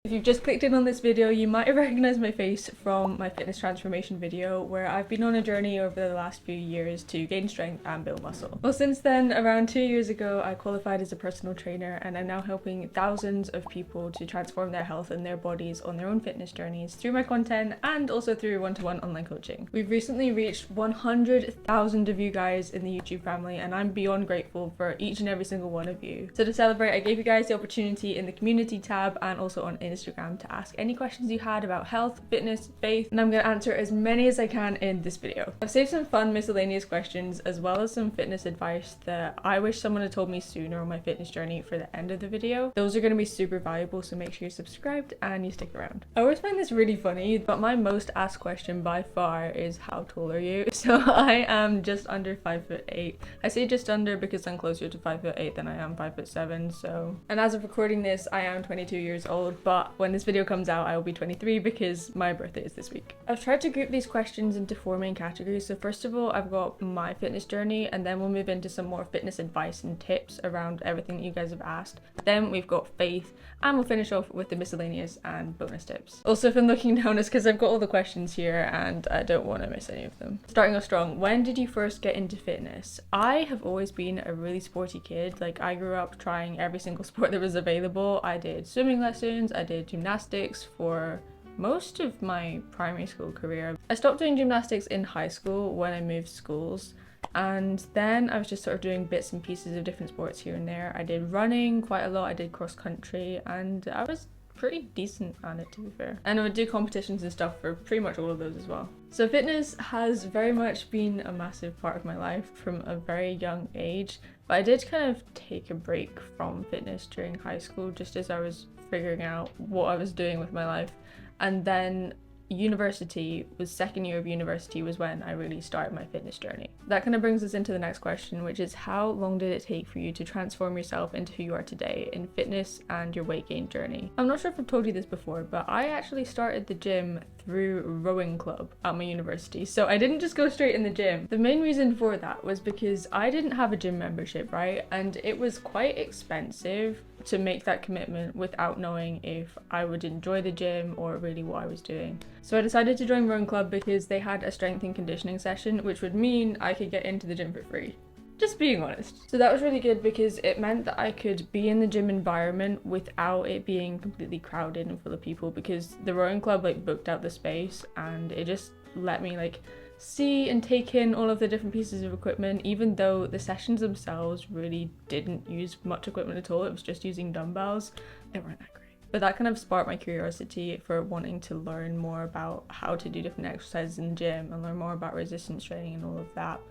If you've just clicked in on this video, you might have recognized my face from my fitness transformation video where I've been on a journey over the last few years to gain strength and build muscle. Well, since then, around 2 years ago, I qualified as a personal trainer and I'm now helping thousands of people to transform their health and their bodies on their own fitness journeys through my content and also through one-to-one online coaching. We've recently reached 100,000 of you guys in the YouTube family and I'm beyond grateful for each and every single one of you. So to celebrate, I gave you guys the opportunity in the community tab and also on Instagram to ask any questions you had about health, fitness, faith, and I'm going to answer as many as I can in this video. I've saved some fun miscellaneous questions as well as some fitness advice that I wish someone had told me sooner on my fitness journey for the end of the video. Those are going to be super valuable, so make sure you're subscribed and you stick around. I always find this really funny, but my most asked question by far is how tall are you? So I am just under 5'8". I say just under because I'm closer to 5'8" than I am 5'7", so. And as of recording this, I am 22 years old, but when this video comes out, I will be 23 because my birthday is this week. I've tried to group these questions into 4 main categories. So first of all, I've got my fitness journey, and then we'll move into some more fitness advice and tips around everything that you guys have asked. Then we've got faith, and we'll finish off with the miscellaneous and bonus tips. Also, if I'm looking down, it's because I've got all the questions here and I don't want to miss any of them. Starting off strong, when did you first get into fitness? I have always been a really sporty kid. Like, I grew up trying every single sport that was available. I did swimming lessons, I did gymnastics for most of my primary school career. I stopped doing gymnastics in high school when I moved schools, and then I was just sort of doing bits and pieces of different sports here and there. I did running quite a lot, I did cross country, and I was pretty decent at it, to be fair. And I would do competitions and stuff for pretty much all of those as well. So fitness has very much been a massive part of my life from a very young age, but I did kind of take a break from fitness during high school just as I was figuring out what I was doing with my life. And then university was second year of university was when I really started my fitness journey. That kind of brings us into the next question, which is how long did it take for you to transform yourself into who you are today in fitness and your weight gain journey? I'm not sure if I've told you this before, but I actually started the gym through rowing club at my university. So I didn't just go straight in the gym. The main reason for that was because I didn't have a gym membership, right? And it was quite expensive to make that commitment without knowing if I would enjoy the gym or really what I was doing. So I decided to join rowing club because they had a strength and conditioning session, which would mean I could get into the gym for free. Just being honest. So that was really good because it meant that I could be in the gym environment without it being completely crowded and full of people, because the rowing club like booked out the space and it just let me like see and take in all of the different pieces of equipment, even though the sessions themselves really didn't use much equipment at all. It was just using dumbbells. They weren't that great. But that kind of sparked my curiosity for wanting to learn more about how to do different exercises in the gym and learn more about resistance training and all of that.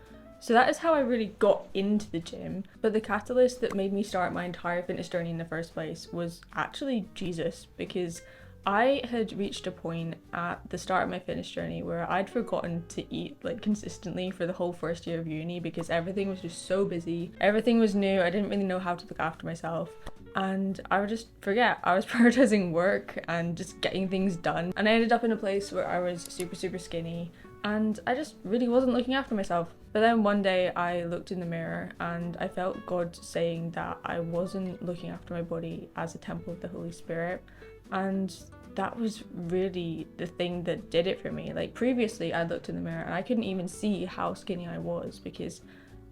So that is how I really got into the gym. But the catalyst that made me start my entire fitness journey in the first place was actually Jesus, because I had reached a point at the start of my fitness journey where I'd forgotten to eat like consistently for the whole first year of uni because everything was just so busy. Everything was new. I didn't really know how to look after myself. And I would just forget. I was prioritizing work and just getting things done. And I ended up in a place where I was super skinny and I just really wasn't looking after myself. But then one day I looked in the mirror and I felt God saying that I wasn't looking after my body as a temple of the Holy Spirit. And that was really the thing that did it for me. Like previously I looked in the mirror and I couldn't even see how skinny I was, because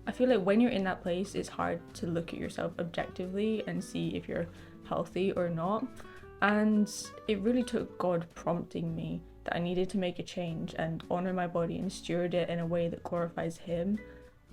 I feel like when you're in that place, it's hard to look at yourself objectively and see if you're healthy or not. And it really took God prompting me that I needed to make a change and honor my body and steward it in a way that glorifies Him.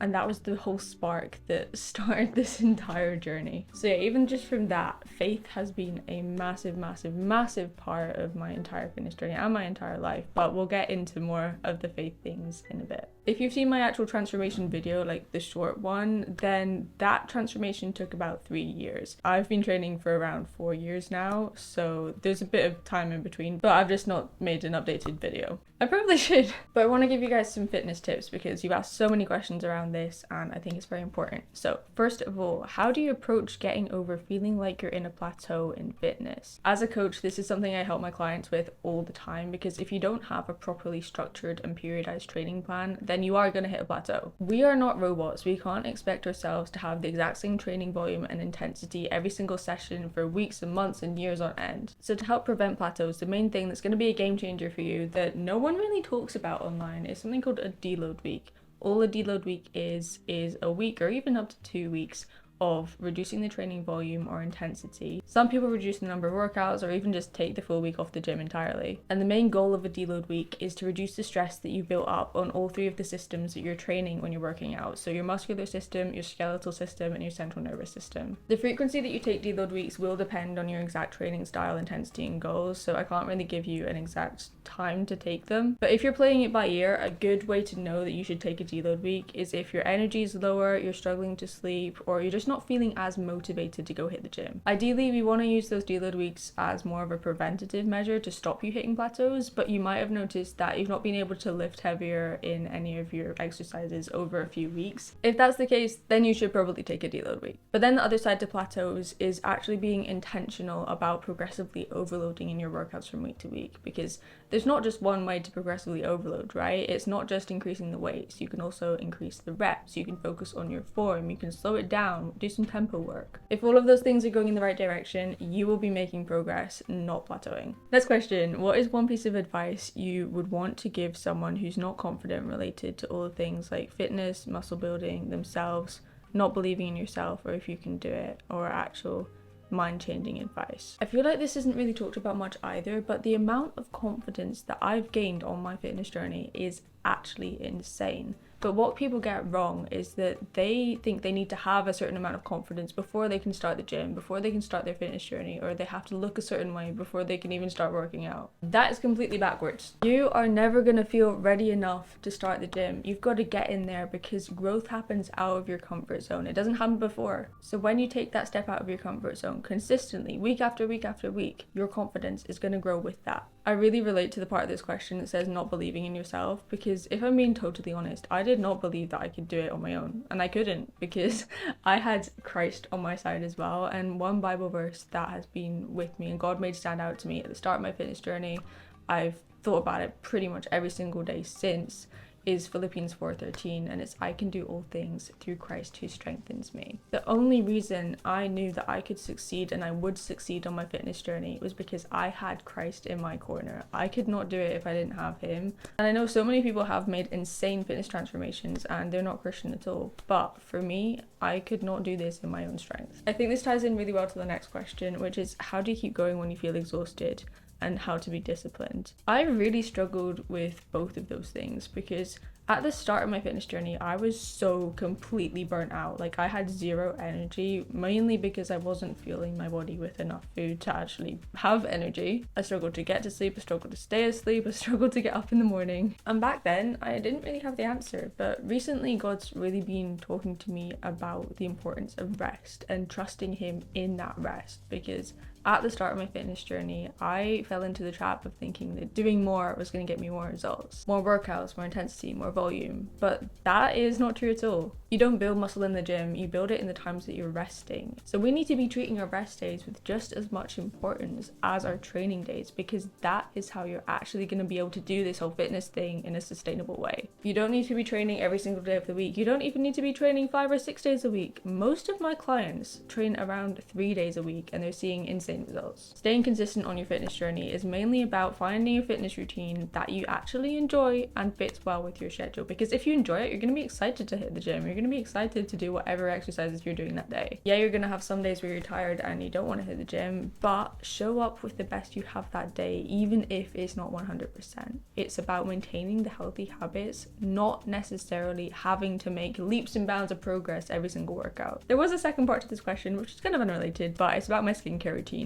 And that was the whole spark that started this entire journey. So yeah, even just from that, faith has been a massive part of my entire fitness journey and my entire life. But we'll get into more of the faith things in a bit. If you've seen my actual transformation video, like the short one, then that transformation took about 3 years. I've been training for around 4 years now, so there's a bit of time in between, but I've just not made an updated video. I probably should. But I want to give you guys some fitness tips because you've asked so many questions around around this, and I think it's very important. So first of all, how do you approach getting over feeling like you're in a plateau in fitness? As a coach, this is something I help my clients with all the time, because if you don't have a properly structured and periodized training plan, then you are going to hit a plateau. We are not robots. We can't expect ourselves to have the exact same training volume and intensity every single session for weeks and months and years on end. So to help prevent plateaus, the main thing that's going to be a game changer for you that no one really talks about online is something called a deload week. All a deload week is a week or even up to 2 weeks of reducing the training volume or intensity. Some people reduce the number of workouts or even just take the full week off the gym entirely. And the main goal of a deload week is to reduce the stress that you built up on all 3 of the systems that you're training when you're working out. So your muscular system, your skeletal system, and your central nervous system. The frequency that you take deload weeks will depend on your exact training style, intensity, and goals. So I can't really give you an exact time to take them. But if you're playing it by ear, a good way to know that you should take a deload week is if your energy is lower, you're struggling to sleep, or you're just not feeling as motivated to go hit the gym. Ideally, we want to use those deload weeks as more of a preventative measure to stop you hitting plateaus, but you might have noticed that you've not been able to lift heavier in any of your exercises over a few weeks. If that's the case, then you should probably take a deload week. But then the other side to plateaus is actually being intentional about progressively overloading in your workouts from week to week, because there's not just one way to progressively overload, right? It's not just increasing the weights. You can also increase the reps. You can focus on your form. You can slow it down, do some tempo work. If all of those things are going in the right direction, you will be making progress, not plateauing. Next question. What is one piece of advice you would want to give someone who's not confident related to all the things like fitness, muscle building, themselves, not believing in yourself or if you can do it, or actual mind-changing advice? I feel like this isn't really talked about much either, but the amount of confidence that I've gained on my fitness journey is actually insane. But what people get wrong is that they think they need to have a certain amount of confidence before they can start the gym, before they can start their fitness journey, or they have to look a certain way before they can even start working out. That is completely backwards. You are never going to feel ready enough to start the gym. You've got to get in there, because growth happens out of your comfort zone. It doesn't happen before. So when you take that step out of your comfort zone consistently, week after week after week, your confidence is going to grow with that. I really relate to the part of this question that says not believing in yourself, because if I'm being totally honest, I did not believe that I could do it on my own, and I couldn't, because I had Christ on my side as well. And one Bible verse that has been with me and God made stand out to me at the start of my fitness journey, I've thought about it pretty much every single day since, is Philippians 4:13, and it's I can do all things through Christ who strengthens me. The only reason I knew that I could succeed and I would succeed on my fitness journey was because I had Christ in my corner. I could not do it if I didn't have him. And I know so many people have made insane fitness transformations and they're not Christian at all, but for me, I could not do this in my own strength. I think this ties in really well to the next question, which is how do you keep going when you feel exhausted? And how to be disciplined. I really struggled with both of those things, because at the start of my fitness journey, I was so completely burnt out. Like, I had zero energy, mainly because I wasn't fueling my body with enough food to actually have energy. I struggled to get to sleep, I struggled to stay asleep, I struggled to get up in the morning. And back then, I didn't really have the answer. But recently, God's really been talking to me about the importance of rest and trusting him in that rest, because at the start of my fitness journey, I fell into the trap of thinking that doing more was going to get me more results. More workouts, more intensity, more volume. But that is not true at all. You don't build muscle in the gym, you build it in the times that you're resting. So we need to be treating our rest days with just as much importance as our training days, because that is how you're actually going to be able to do this whole fitness thing in a sustainable way. You don't need to be training every single day of the week. You don't even need to be training 5 or 6 days a week. Most of my clients train around 3 days a week and they're seeing insane results. Staying consistent on your fitness journey is mainly about finding a fitness routine that you actually enjoy and fits well with your schedule, because if you enjoy it, you're going to be excited to hit the gym. You're going to be excited to do whatever exercises you're doing that day. Yeah, you're going to have some days where you're tired and you don't want to hit the gym, but show up with the best you have that day, even if it's not 100%. It's about maintaining the healthy habits, not necessarily having to make leaps and bounds of progress every single workout. There was a second part to this question, which is kind of unrelated, but it's about my skincare routine.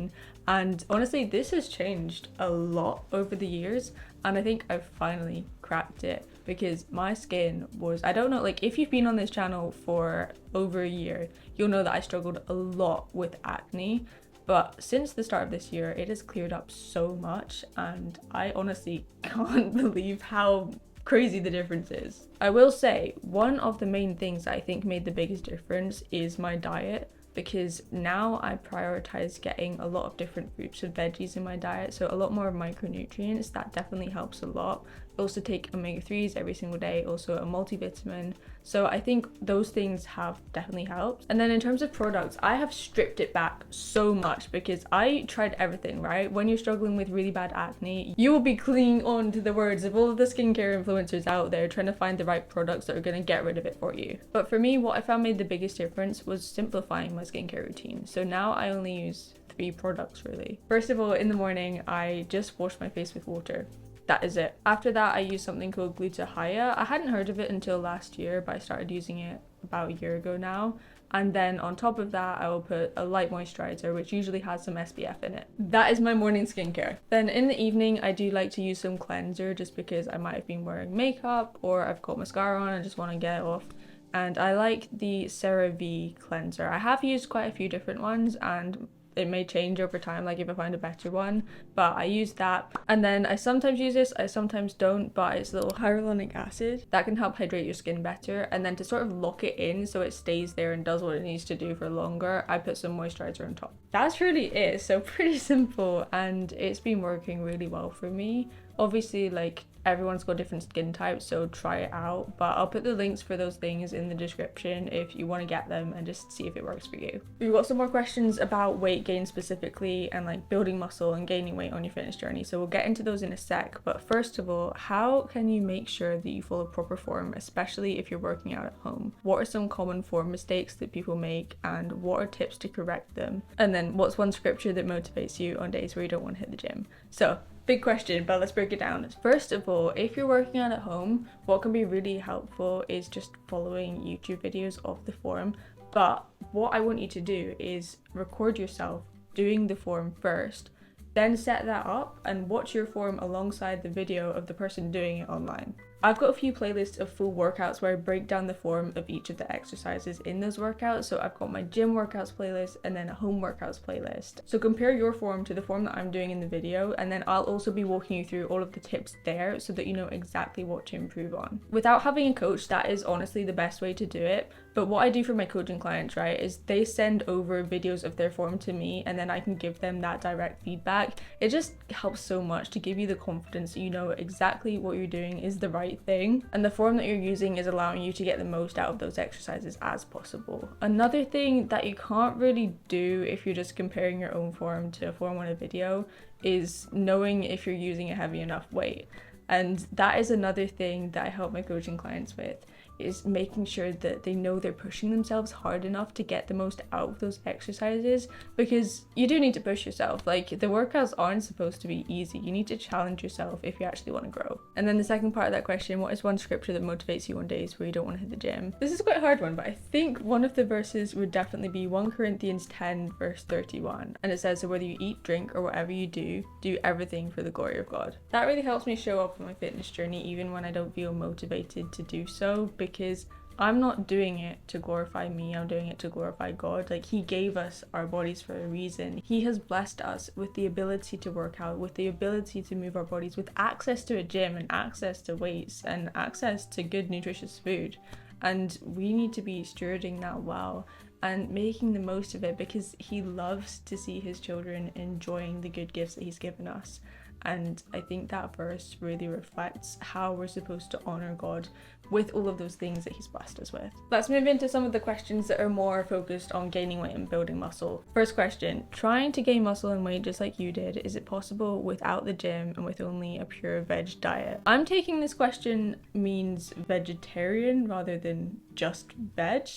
And honestly, this has changed a lot over the years, and I think I've finally cracked it, because my skin was, I don't know, like if you've been on this channel for over a year, you'll know that I struggled a lot with acne. But since the start of this year, it has cleared up so much, and I honestly can't believe how crazy the difference is. I will say one of the main things that I think made the biggest difference is my diet, because now I prioritize getting a lot of different groups of veggies in my diet, so a lot more micronutrients. That definitely helps a lot. I also take omega-3s every single day, also a multivitamin. So I think those things have definitely helped. And then in terms of products, I have stripped it back so much because I tried everything, right? When you're struggling with really bad acne, you will be clinging on to the words of all of the skincare influencers out there trying to find the right products that are going to get rid of it for you. But for me, what I found made the biggest difference was simplifying my skincare routine. So now I only use 3 products really. First of all, in the morning, I just wash my face with water. That is it. After that, I use something called glutathione. I hadn't heard of it until last year, but I started using it about a year ago now. And then on top of that, I will put a light moisturizer, which usually has some SPF in it. That is my morning skincare. Then in the evening, I do like to use some cleanser just because I might have been wearing makeup or I've got mascara on and I just want to get it off. And I like the CeraVe cleanser. I have used quite a few different ones and it may change over time, like if I find a better one, but I use that. And then I sometimes use this, I sometimes don't, but it's a little hyaluronic acid that can help hydrate your skin better. And then to sort of lock it in so it stays there and does what it needs to do for longer, I put some moisturizer on top. That's really it. So pretty simple, and it's been working really well for me. Obviously, like, everyone's got different skin types, so try it out, but I'll put the links for those things in the description if you want to get them and just see if it works for you. We've got some more questions about weight gain specifically and like building muscle and gaining weight on your fitness journey, so we'll get into those in a sec. But first of all, how can you make sure that you follow proper form, especially if you're working out at home? What are some common form mistakes that people make, and what are tips to correct them? And then what's one scripture that motivates you on days where you don't want to hit the gym? So big question, but let's break it down. First of all, if you're working out at home, what can be really helpful is just following YouTube videos of the form. But what I want you to do is record yourself doing the form first, then set that up and watch your form alongside the video of the person doing it online. I've got a few playlists of full workouts where I break down the form of each of the exercises in those workouts. So I've got my gym workouts playlist and then a home workouts playlist. So compare your form to the form that I'm doing in the video, and then I'll also be walking you through all of the tips there so that you know exactly what to improve on. Without having a coach, that is honestly the best way to do it. But what I do for my coaching clients, right, is they send over videos of their form to me and then I can give them that direct feedback. It just helps so much to give you the confidence that you know exactly what you're doing is the right thing, and the form that you're using is allowing you to get the most out of those exercises as possible. Another thing that you can't really do if you're just comparing your own form to a form on a video is knowing if you're using a heavy enough weight. And that is another thing that I help my coaching clients with, is making sure that they know they're pushing themselves hard enough to get the most out of those exercises, because you do need to push yourself. Like, the workouts aren't supposed to be easy. You need to challenge yourself if you actually want to grow. And then the second part of that question, what is one scripture that motivates you on days where you don't want to hit the gym? This is quite a hard one, but I think one of the verses would definitely be 1 Corinthians 10 verse 31. And it says, so whether you eat, drink, or whatever you do everything for the glory of God. That really helps me show up on my fitness journey even when I don't feel motivated to do so, because I'm not doing it to glorify me, I'm doing it to glorify God. Like, He gave us our bodies for a reason. He has blessed us with the ability to work out, with the ability to move our bodies, with access to a gym and access to weights and access to good nutritious food. And we need to be stewarding that well and making the most of it, because He loves to see His children enjoying the good gifts that He's given us. And I think that verse really reflects how we're supposed to honor God with all of those things that He's blessed us with. Let's move into some of the questions that are more focused on gaining weight and building muscle. First question, trying to gain muscle and weight just like you did, is it possible without the gym and with only a pure veg diet? I'm taking this question means vegetarian rather than just veg.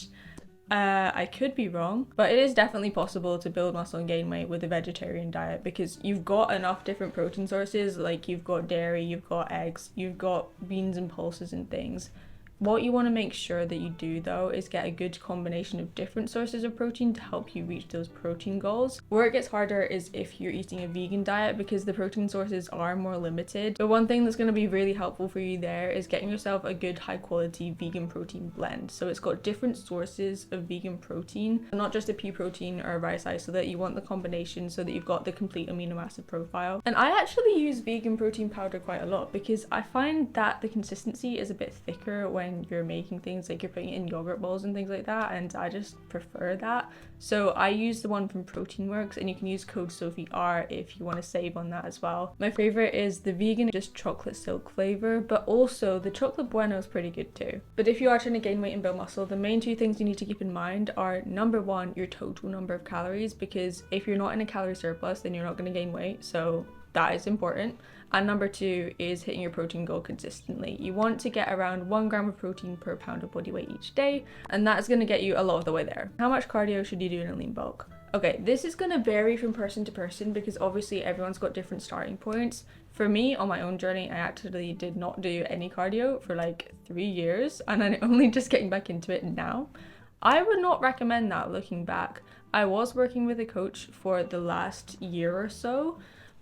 I could be wrong, but it is definitely possible to build muscle and gain weight with a vegetarian diet, because you've got enough different protein sources. Like, you've got dairy, you've got eggs, you've got beans and pulses and things. What you want to make sure that you do though is get a good combination of different sources of protein to help you reach those protein goals. Where it gets harder is if you're eating a vegan diet, because the protein sources are more limited. But one thing that's going to be really helpful for you there is getting yourself a good high quality vegan protein blend. So it's got different sources of vegan protein, not just a pea protein or a rice isolate. You want the combination so that you've got the complete amino acid profile. And I actually use vegan protein powder quite a lot because I find that the consistency is a bit thicker when you're making things, like you're putting it in yogurt bowls and things like that, and I just prefer that. So I use the one from Protein Works, and you can use code SOPHIER if you want to save on that as well. My favorite is the vegan just chocolate silk flavor, but also the chocolate bueno is pretty good too. But if you are trying to gain weight and build muscle, the main two things you need to keep in mind are number one, your total number of calories, because if you're not in a calorie surplus, then you're not going to gain weight, so that is important. And number two is hitting your protein goal consistently. You want to get around 1 gram of protein per pound of body weight each day, and that's going to get you a lot of the way there. How much cardio should you do in a lean bulk? Okay, this is going to vary from person to person because obviously everyone's got different starting points. For me, on my own journey, I actually did not do any cardio for like 3 years, and I'm only just getting back into it now. I would not recommend that looking back. I was working with a coach for the last year or so,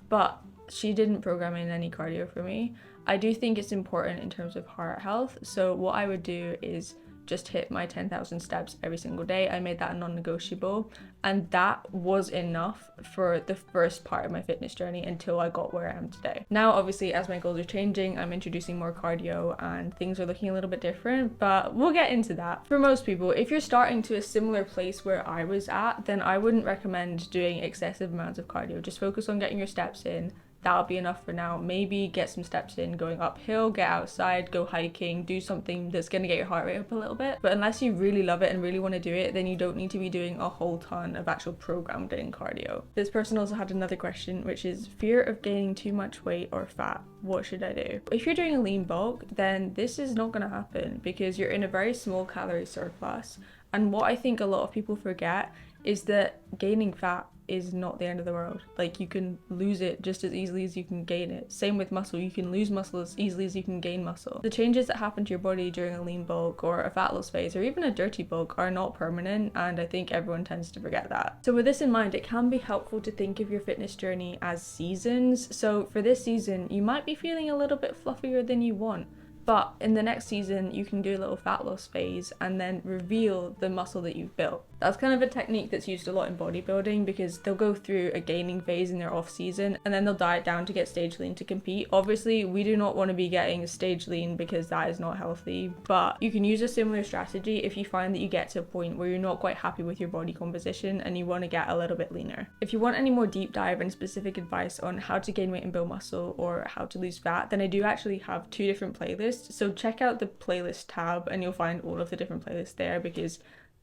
but she didn't program in any cardio for me. I do think it's important in terms of heart health, so what I would do is just hit my 10,000 steps every single day. I made that a non-negotiable, and that was enough for the first part of my fitness journey until I got where I am today. Now obviously as my goals are changing, I'm introducing more cardio and things are looking a little bit different, but we'll get into that. For most people, if you're starting to a similar place where I was at, then I wouldn't recommend doing excessive amounts of cardio. Just focus on getting your steps in. That'll be enough for now. Maybe get some steps in going uphill, get outside, go hiking, do something that's going to get your heart rate up a little bit. But unless you really love it and really want to do it, then you don't need to be doing a whole ton of actual programmed in cardio. This person also had another question, which is fear of gaining too much weight or fat. What should I do? If you're doing a lean bulk, then this is not going to happen because you're in a very small calorie surplus. And what I think a lot of people forget is that gaining fat is not the end of the world. Like, you can lose it just as easily as you can gain it. Same with muscle, you can lose muscle as easily as you can gain muscle. The changes that happen to your body during a lean bulk or a fat loss phase or even a dirty bulk are not permanent, and I think everyone tends to forget that. So with this in mind, it can be helpful to think of your fitness journey as seasons. So for this season, you might be feeling a little bit fluffier than you want, but in the next season, you can do a little fat loss phase and then reveal the muscle that you've built. That's kind of a technique that's used a lot in bodybuilding because they'll go through a gaining phase in their off season and then they'll diet down to get stage lean to compete. Obviously, we do not want to be getting stage lean because that is not healthy, but you can use a similar strategy if you find that you get to a point where you're not quite happy with your body composition and you want to get a little bit leaner. If you want any more deep dive and specific advice on how to gain weight and build muscle or how to lose fat, then I do actually have 2 different playlists. So check out the playlist tab and you'll find all of the different playlists there because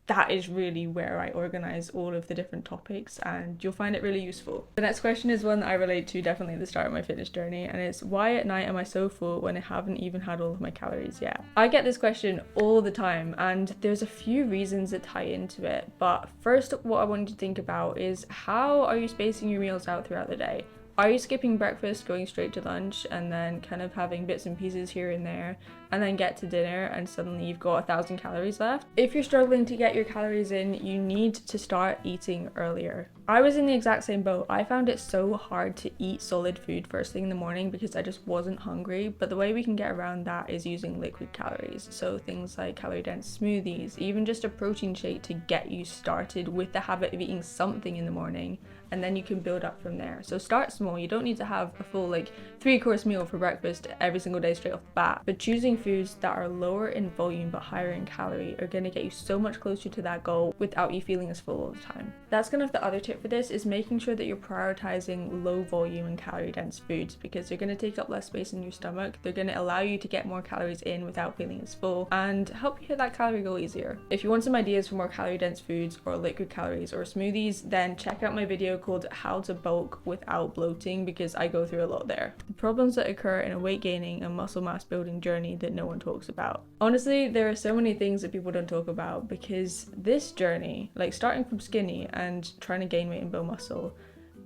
that is really where I organize all of the different topics and you'll find it really useful. The next question is one that I relate to definitely at the start of my fitness journey, and it's why at night am I so full when I haven't even had all of my calories yet? I get this question all the time and there's a few reasons that tie into it, but first what I want you to think about is how are you spacing your meals out throughout the day? Are you skipping breakfast, going straight to lunch, and then kind of having bits and pieces here and there, and then get to dinner and suddenly you've got 1,000 calories left? If you're struggling to get your calories in, you need to start eating earlier. I was in the exact same boat. I found it so hard to eat solid food first thing in the morning because I just wasn't hungry, but the way we can get around that is using liquid calories. So things like calorie dense smoothies, even just a protein shake to get you started with the habit of eating something in the morning, and then you can build up from there. So start small. You don't need to have a full 3-course meal for breakfast every single day straight off the bat, but choosing foods that are lower in volume but higher in calorie are going to get you so much closer to that goal without you feeling as full all the time. That's kind of the other tip for this, is making sure that you're prioritizing low volume and calorie dense foods because they're going to take up less space in your stomach. They're going to allow you to get more calories in without feeling as full and help you hit that calorie goal easier. If you want some ideas for more calorie dense foods or liquid calories or smoothies, then check out my video called How to Bulk Without Bloating because I go through a lot there. The problems that occur in a weight gaining and muscle mass building journey that no one talks about. Honestly, there are so many things that people don't talk about because this journey, starting from skinny and trying to gain weight and build muscle,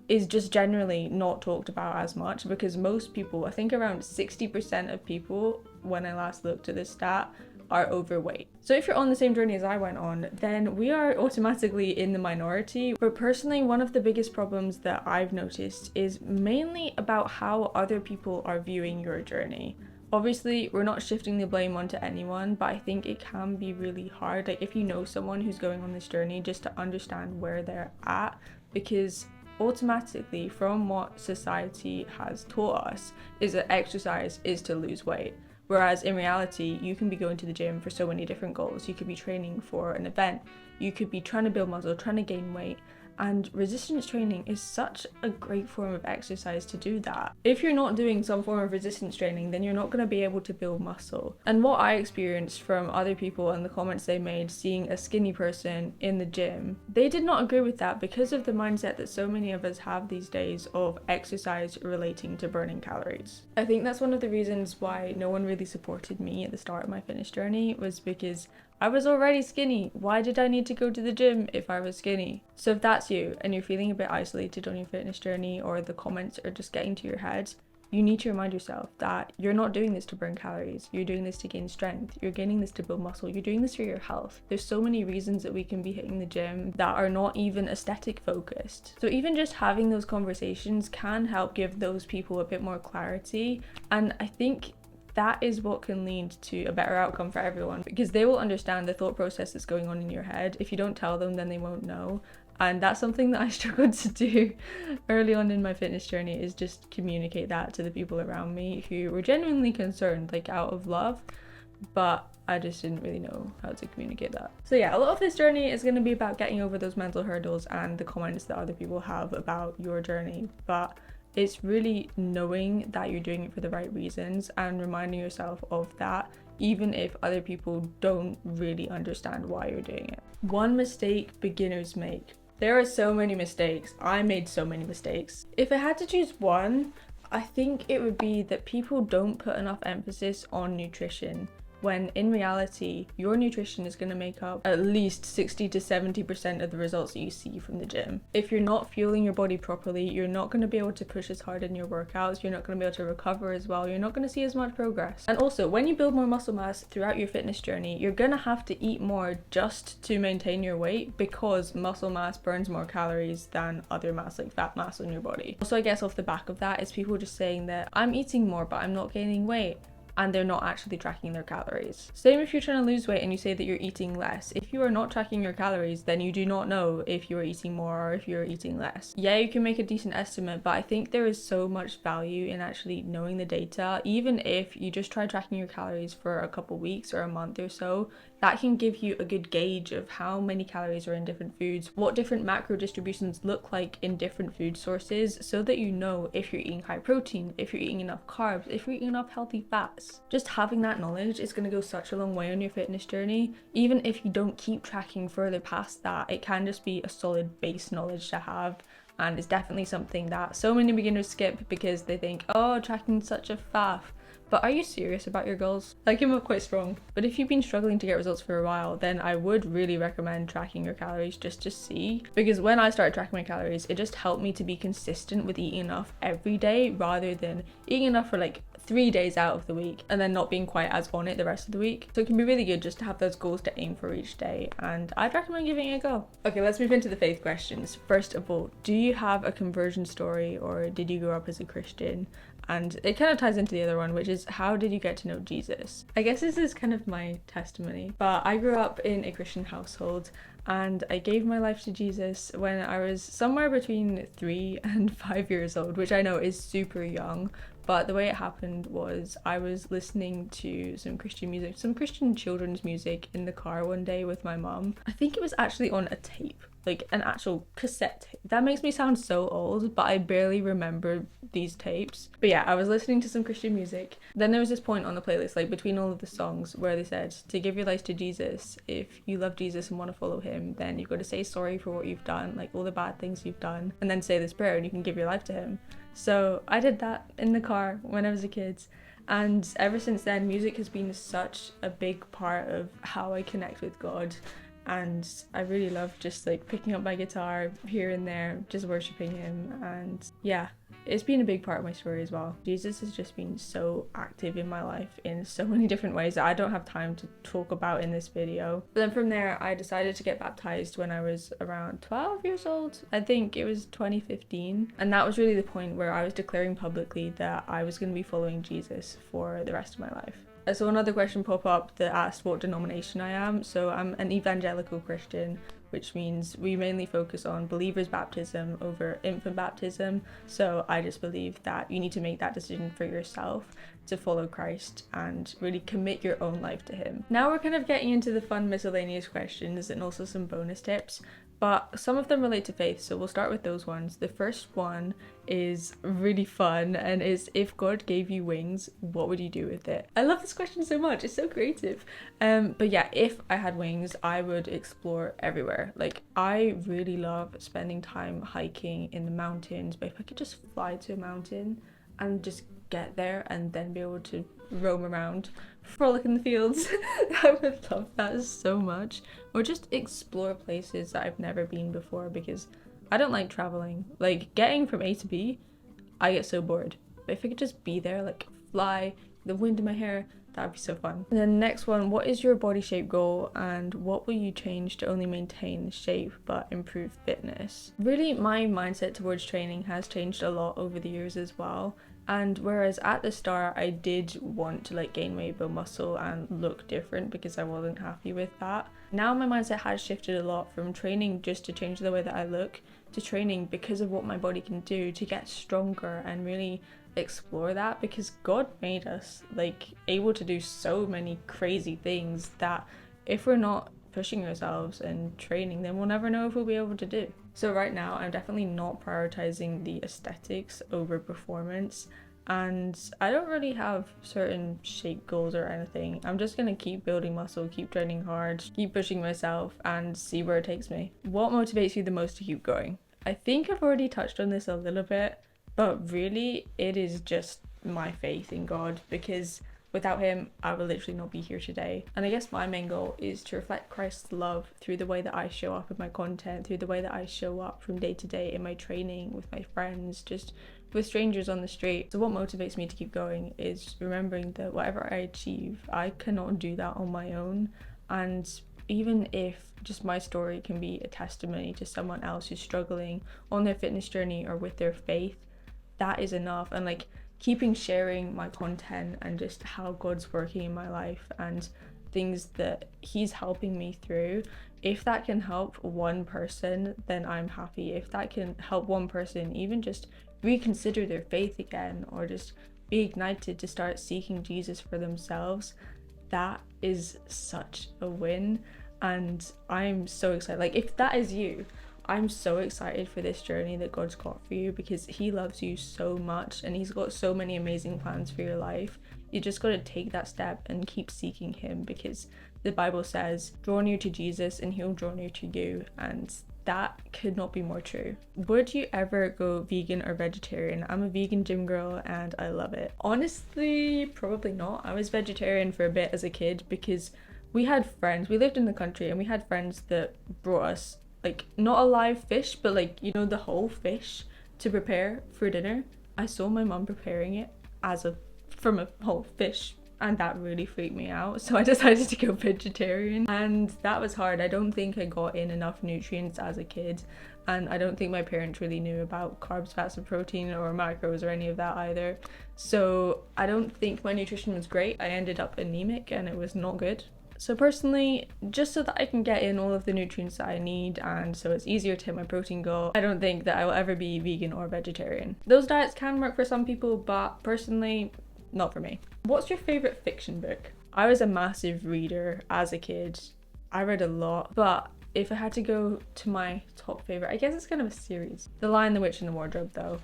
is just generally not talked about as much because most people, I think around 60% of people, when I last looked at this stat, are overweight. So if you're on the same journey as I went on, then we are automatically in the minority. But personally, one of the biggest problems that I've noticed is mainly about how other people are viewing your journey. Obviously, we're not shifting the blame onto anyone, but I think it can be really hard, like if you know someone who's going on this journey, just to understand where they're at, because automatically from what society has taught us is that exercise is to lose weight. Whereas in reality, you can be going to the gym for so many different goals. You could be training for an event, you could be trying to build muscle, trying to gain weight. And resistance training is such a great form of exercise to do that. If you're not doing some form of resistance training, then you're not going to be able to build muscle. And what I experienced from other people and the comments they made seeing a skinny person in the gym, they did not agree with that because of the mindset that so many of us have these days of exercise relating to burning calories. I think that's one of the reasons why no one really supported me at the start of my fitness journey, was because I was already skinny. Why did I need to go to the gym if I was skinny? So if that's you and you're feeling a bit isolated on your fitness journey, or the comments are just getting to your head, you need to remind yourself that you're not doing this to burn calories. You're doing this to gain strength. You're gaining this to build muscle. You're doing this for your health. There's so many reasons that we can be hitting the gym that are not even aesthetic focused. So even just having those conversations can help give those people a bit more clarity. And I think that is what can lead to a better outcome for everyone, because they will understand the thought process that's going on in your head. If you don't tell them, then they won't know. And that's something that I struggled to do early on in my fitness journey, is just communicate that to the people around me who were genuinely concerned, like out of love, but I just didn't really know how to communicate that. So yeah, a lot of this journey is going to be about getting over those mental hurdles and the comments that other people have about your journey, but it's really knowing that you're doing it for the right reasons and reminding yourself of that, even if other people don't really understand why you're doing it. One mistake beginners make. There are so many mistakes. I made so many mistakes. If I had to choose one, I think it would be that people don't put enough emphasis on nutrition, when in reality, your nutrition is going to make up at least 60 to 70% of the results that you see from the gym. If you're not fueling your body properly, you're not going to be able to push as hard in your workouts, you're not going to be able to recover as well, you're not going to see as much progress. And also, when you build more muscle mass throughout your fitness journey, you're going to have to eat more just to maintain your weight, because muscle mass burns more calories than other mass, like fat mass on your body. Also, I guess off the back of that is people just saying that I'm eating more but I'm not gaining weight, and they're not actually tracking their calories. Same if you're trying to lose weight and you say that you're eating less. If you are not tracking your calories, then you do not know if you're eating more or if you're eating less. Yeah, you can make a decent estimate, but I think there is so much value in actually knowing the data. Even if you just try tracking your calories for a couple weeks or a month or so, that can give you a good gauge of how many calories are in different foods, what different macro distributions look like in different food sources, so that you know if you're eating high protein, if you're eating enough carbs, if you're eating enough healthy fats. Just having that knowledge is going to go such a long way on your fitness journey. Even if you don't keep tracking further past that, it can just be a solid base knowledge to have. And it's definitely something that so many beginners skip because they think, oh, tracking's such a faff. But are you serious about your goals? I came up quite strong. But if you've been struggling to get results for a while, then I would really recommend tracking your calories just to see. Because when I started tracking my calories, it just helped me to be consistent with eating enough every day, rather than eating enough for like 3 days out of the week and then not being quite as on it the rest of the week. So it can be really good just to have those goals to aim for each day, and I'd recommend giving it a go. Okay, let's move into the faith questions. First of all, do you have a conversion story, or did you grow up as a Christian? And it kind of ties into the other one, which is, how did you get to know Jesus? I guess this is kind of my testimony, but I grew up in a Christian household and I gave my life to Jesus when I was somewhere between 3 and 5 years old, which I know is super young. But the way it happened was I was listening to some Christian music, some Christian children's music in the car one day with my mum. I think it was actually on a tape, like an actual cassette tape. That makes me sound so old, but I barely remember these tapes. But yeah, I was listening to some Christian music. Then there was this point on the playlist, like between all of the songs, where they said to give your life to Jesus. If you love Jesus and want to follow him, then you've got to say sorry for what you've done, like all the bad things you've done, and then say this prayer and you can give your life to him. So I did that in the car when I was a kid, and ever since then music has been such a big part of how I connect with God. And I really love just like picking up my guitar here and there, just worshiping him. And yeah, it's been a big part of my story as well. Jesus has just been so active in my life in so many different ways that I don't have time to talk about in this video. But then from there, I decided to get baptized when I was around 12 years old. I think it was 2015. And that was really the point where I was declaring publicly that I was going to be following Jesus for the rest of my life. I saw another question pop up that asked what denomination I am. So I'm an evangelical Christian, which means we mainly focus on believers' baptism over infant baptism. So I just believe that you need to make that decision for yourself to follow Christ and really commit your own life to him. Now we're kind of getting into the fun miscellaneous questions and also some bonus tips, but some of them relate to faith, so we'll start with those ones. The first one is really fun and is, if God gave you wings, what would you do with it? I love this question so much, it's so creative. But yeah, if I had wings, I would explore everywhere. Like, I really love spending time hiking in the mountains, but if I could just fly to a mountain and just get there and then be able to roam around, frolic in the fields, I would love that so much. Or just explore places that I've never been before, because I don't like traveling. Like, getting from A to B, I get so bored. But if I could just be there, like fly, the wind in my hair, that'd be so fun. And then next one, what is your body shape goal and what will you change to only maintain shape but improve fitness? Really, my mindset towards training has changed a lot over the years as well. And whereas at the start I did want to like gain weight, build muscle and look different because I wasn't happy with that, now my mindset has shifted a lot from training just to change the way that I look to training because of what my body can do to get stronger and really explore that, because God made us like able to do so many crazy things that if we're not pushing ourselves and training, then we'll never know if we'll be able to do. So right now I'm definitely not prioritizing the aesthetics over performance, and I don't really have certain shape goals or anything. I'm just gonna keep building muscle, keep training hard, keep pushing myself and see where it takes me. What motivates you the most to keep going? I think I've already touched on this a little bit, but really it is just my faith in God, because without him, I will literally not be here today. And I guess my main goal is to reflect Christ's love through the way that I show up in my content, through the way that I show up from day to day in my training, with my friends, just with strangers on the street. So what motivates me to keep going is remembering that whatever I achieve, I cannot do that on my own. And even if just my story can be a testimony to someone else who's struggling on their fitness journey or with their faith, that is enough. And like, keeping sharing my content and just how God's working in my life and things that he's helping me through, if that can help one person, then I'm happy. If that can help one person even just reconsider their faith again, or just be ignited to start seeking Jesus for themselves, that is such a win. And I'm so excited. Like, if that is you, I'm so excited for this journey that God's got for you, because he loves you so much and he's got so many amazing plans for your life. You just got to take that step and keep seeking him, because the Bible says, draw near to Jesus and he'll draw near to you, and that could not be more true. Would you ever go vegan or vegetarian? I'm a vegan gym girl and I love it. Honestly, probably not. I was vegetarian for a bit as a kid because we had friends, we lived in the country and we had friends that brought us like not a live fish, but like, you know, the whole fish to prepare for dinner. I saw my mum preparing it from a whole fish, and that really freaked me out, so I decided to go vegetarian, and that was hard. I don't think I got in enough nutrients as a kid, and I don't think my parents really knew about carbs, fats and protein or macros or any of that either, so I don't think my nutrition was great. I ended up anemic and it was not good. So personally, just so that I can get in all of the nutrients that I need and so it's easier to hit my protein goal, I don't think that I will ever be vegan or vegetarian. Those diets can work for some people, but personally, not for me. What's your favourite fiction book? I was a massive reader as a kid. I read a lot, but if I had to go to my top favourite, I guess it's kind of a series. The Lion, the Witch and the Wardrobe though.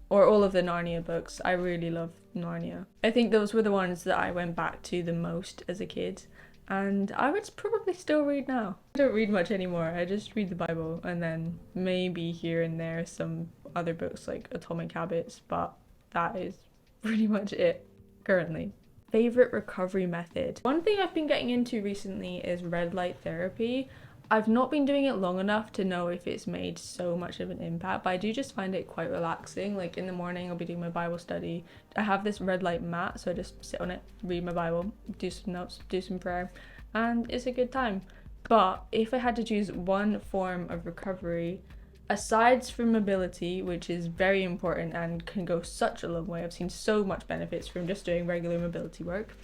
Or all of the Narnia books. I really love Narnia. I think those were the ones that I went back to the most as a kid. And I would probably still read now. I don't read much anymore. I just read the Bible and then maybe here and there some other books like Atomic Habits, but that is pretty much it currently. Favorite recovery method? One thing I've been getting into recently is red light therapy. I've not been doing it long enough to know if it's made so much of an impact, but I do just find it quite relaxing. Like in the morning I'll be doing my Bible study. I have this red light mat, so I just sit on it, read my Bible, do some notes, do some prayer, and it's a good time. But if I had to choose one form of recovery, aside from mobility, which is very important and can go such a long way, I've seen so much benefits from just doing regular mobility work,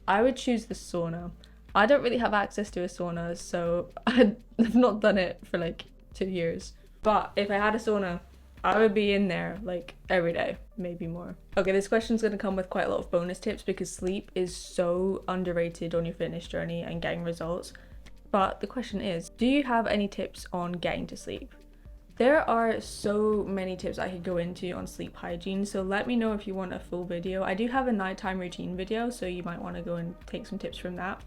I would choose the sauna. I don't really have access to a sauna, so I've not done it for like 2 years. But if I had a sauna, I would be in there like every day, maybe more. Okay, this question's going to come with quite a lot of bonus tips because sleep is so underrated on your fitness journey and getting results. But the question is, do you have any tips on getting to sleep? There are so many tips I could go into on sleep hygiene, so let me know if you want a full video. I do have a nighttime routine video, so you might want to go and take some tips from that.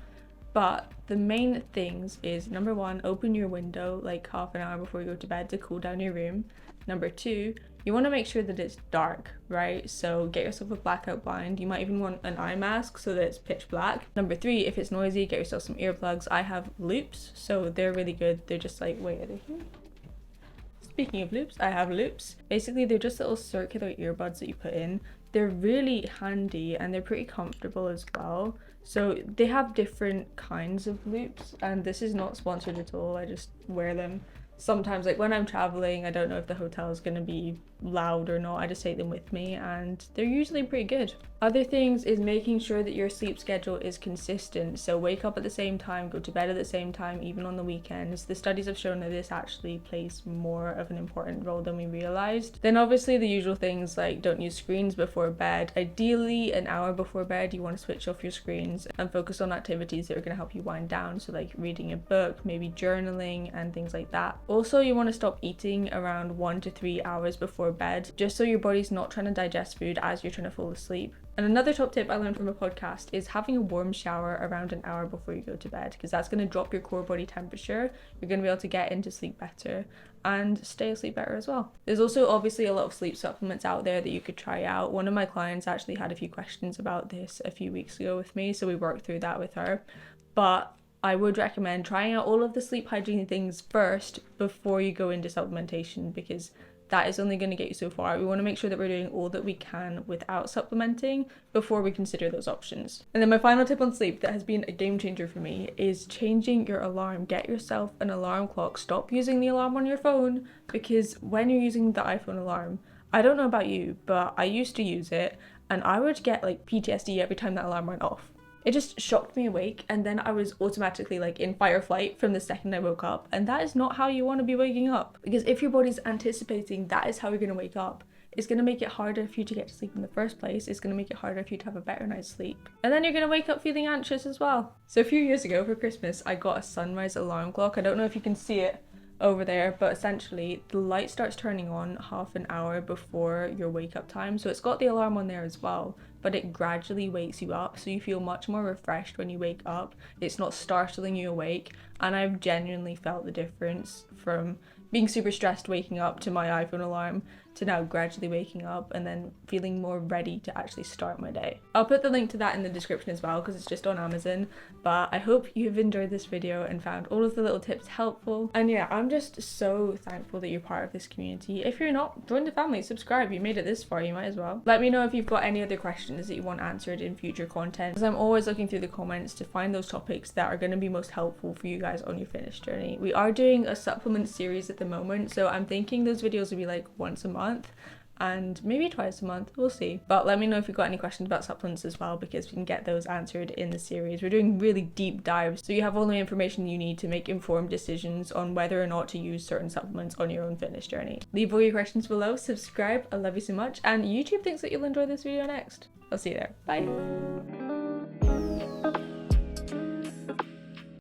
But the main things is, number one, open your window like half an hour before you go to bed to cool down your room. Number two, you want to make sure that it's dark, right? So get yourself a blackout blind. You might even want an eye mask so that it's pitch black. Number three, if it's noisy, get yourself some earplugs. I have loops, so they're really good. They're just like, wait, are they here? Speaking of loops, I have loops. Basically, they're just little circular earbuds that you put in. They're really handy and they're pretty comfortable as well. So they have different kinds of loops, and this is not sponsored at all. I just wear them sometimes, like when I'm traveling. I don't know if the hotel is going to be loud or not. I just take them with me and they're usually pretty good. Other things is making sure that your sleep schedule is consistent. So wake up at the same time, go to bed at the same time, even on the weekends. The studies have shown that this actually plays more of an important role than we realized. Then obviously the usual things like don't use screens before bed. Ideally an hour before bed you want to switch off your screens and focus on activities that are going to help you wind down. So like reading a book, maybe journaling and things like that. Also you want to stop eating around 1 to 3 hours before bed, just so your body's not trying to digest food as you're trying to fall asleep. And another top tip I learned from a podcast is having a warm shower around an hour before you go to bed, because that's going to drop your core body temperature. You're going to be able to get into sleep better and stay asleep better as well. There's also obviously a lot of sleep supplements out there that you could try out. One of my clients actually had a few questions about this a few weeks ago with me, so we worked through that with her. But I would recommend trying out all of the sleep hygiene things first before you go into supplementation, because that is only going to get you so far. We want to make sure that we're doing all that we can without supplementing before we consider those options. And then my final tip on sleep that has been a game changer for me is changing your alarm. Get yourself an alarm clock. Stop using the alarm on your phone, because when you're using the iPhone alarm, I don't know about you, but I used to use it and I would get like PTSD every time that alarm went off. It just shocked me awake, and then I was automatically like in fight or flight from the second I woke up, and that is not how you want to be waking up, because if your body's anticipating that is how you're going to wake up, it's going to make it harder for you to get to sleep in the first place. It's going to make it harder for you to have a better night's sleep, and then you're going to wake up feeling anxious as well. So a few years ago for Christmas I got a sunrise alarm clock. I don't know if you can see it over there, but essentially the light starts turning on half an hour before your wake up time, so it's got the alarm on there as well, but it gradually wakes you up, so you feel much more refreshed when you wake up. It's not startling you awake, and I've genuinely felt the difference from being super stressed waking up to my iPhone alarm to now gradually waking up and then feeling more ready to actually start my day. I'll put the link to that in the description as well, because it's just on Amazon. But I hope you've enjoyed this video and found all of the little tips helpful. And yeah, I'm just so thankful that you're part of this community. If you're not, join the family, subscribe. You made it this far, you might as well. Let me know if you've got any other questions that you want answered in future content, because I'm always looking through the comments to find those topics that are going to be most helpful for you guys on your fitness journey. We are doing a supplement series at the moment, so I'm thinking those videos will be like once a month and maybe twice a month, we'll see. But let me know if you've got any questions about supplements as well, because we can get those answered in the series. We're doing really deep dives, so you have all the information you need to make informed decisions on whether or not to use certain supplements on your own fitness journey. Leave all your questions below, subscribe, I love you so much, and YouTube thinks that you'll enjoy this video next. I'll see you there, bye!